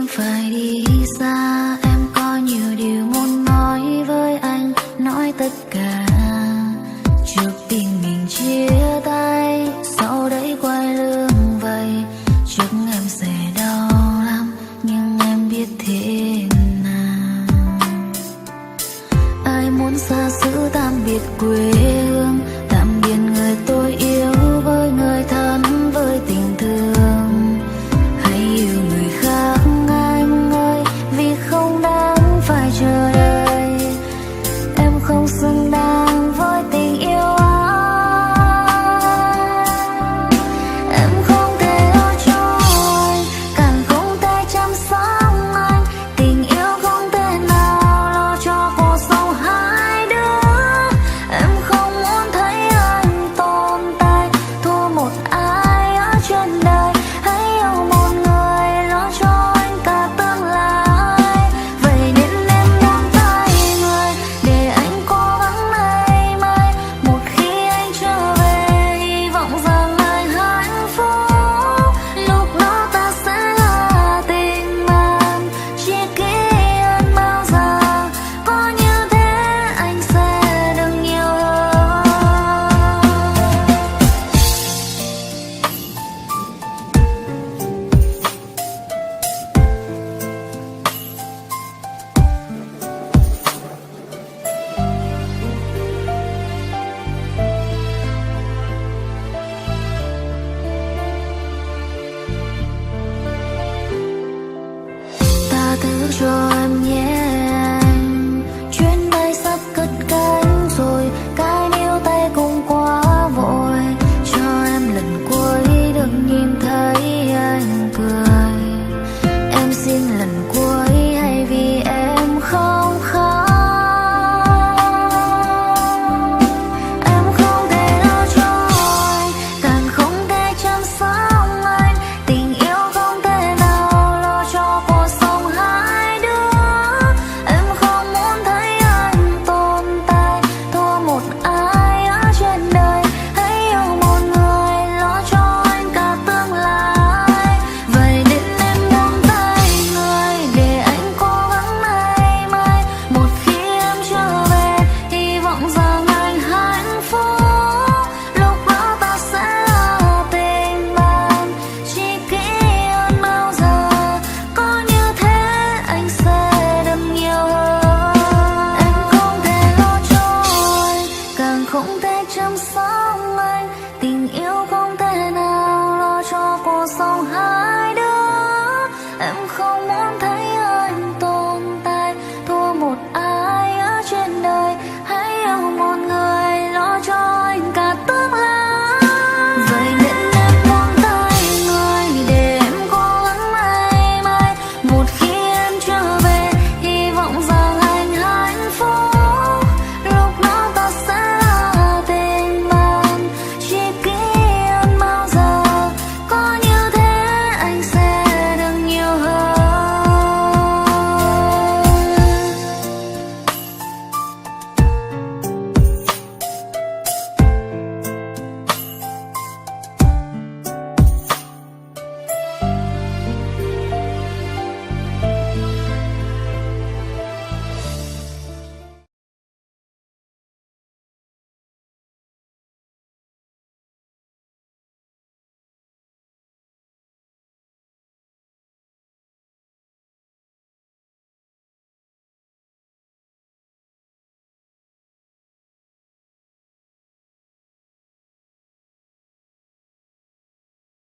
em phải đi xa, em có nhiều điều muốn nói với anh, nói tất cả trước tình mình chia tay, sau đấy quay lưng vậy. Chắc em sẽ đau lắm nhưng em biết thế nào. Ai muốn xa xứ tạm biệt quê hương, tạm biệt người tôi yêu với người thân với tình thương. Hãy yêu người khác anh ơi, vì không đáng phải chờ đợi. Em không xứng đáng với tình yêu anh. Em không thể ở cho anh, càng không thể chăm sóc anh. Tình yêu không thể nào lo cho cuộc sống hai đứa. Em không muốn thấy anh tồn tại, thua một ai ở trên đời. Hãy yêu một người lo cho anh cả tương lai. Vậy nên em nắm tay người để anh cố gắng ngày mai. Một khi anh trở về, hy vọng rằng anh hạnh phúc. Lúc đó ta sẽ là tình bạn chỉ kỷ niệm bao giờ. Có như thế anh sẽ được nhiều hơn. Tha thứ cho em nhé anh, chuyến bay sắp cất cánh rồi, cái níu tay cũng quá vội. Cho em lần cuối được nhìn thấy anh cười. Em xin lần cuối hay vì em không khóc. Em không thể lo cho anh, càng không thể chăm sóc anh. Tình yêu không thể nào lo cho cuộc sống hai đứa. Em không muốn thấy anh tồn tại, thua một ai ở trên đời. Hãy yêu một người lo cho anh cả tương lai. Vậy nên em nắm tay người để anh cố gắng ngày mai. Một khi em trở về, hy vọng rằng anh hạnh phúc. Lúc đó ta sẽ là tình bạn chỉ kỷ hơn bao giờ. Có như thế anh sẽ được nhiều hơn. Em không thể lo cho anh, càng không thể chăm sóc